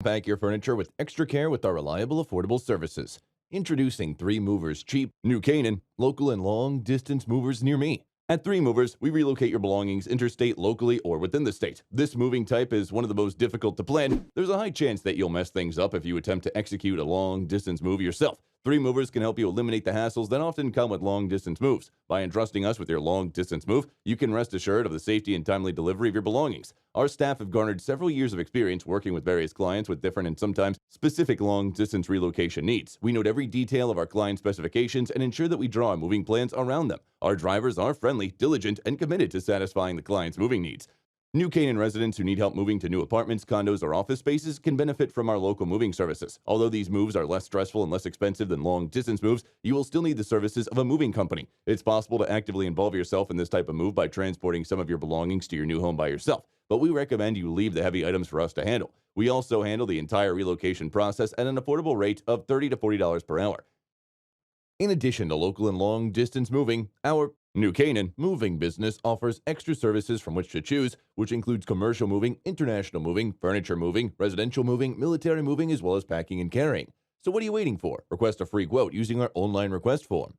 Pack your furniture with extra care with our reliable, affordable services. Introducing 3 Movers Cheap, New Canaan, local and long distance movers near me. At 3 Movers, we relocate your belongings interstate, locally, or within the state. This moving type is one of the most difficult to plan. There's a high chance that you'll mess things up if you attempt to execute a long distance move yourself. 3 Movers can help you eliminate the hassles that often come with long distance moves. By entrusting us with your long distance move, you can rest assured of the safety and timely delivery of your belongings. Our staff have garnered several years of experience working with various clients with different and sometimes specific long distance relocation needs. We note every detail of our client specifications and ensure that we draw moving plans around them. Our drivers are friendly, diligent, and committed to satisfying the client's moving needs. New Canaan residents who need help moving to new apartments, condos, or office spaces can benefit from our local moving services. Although these moves are less stressful and less expensive than long distance moves, you will still need the services of a moving company. It's possible to actively involve yourself in this type of move by transporting some of your belongings to your new home by yourself, but we recommend you leave the heavy items for us to handle. We also handle the entire relocation process at an affordable rate of $30 to $40 per hour. In addition to local and long distance moving, our New Canaan moving business offers extra services from which to choose, which includes commercial moving, international moving, furniture moving, residential moving, military moving, as well as packing and carrying. So what are you waiting for? Request a free quote using our online request form.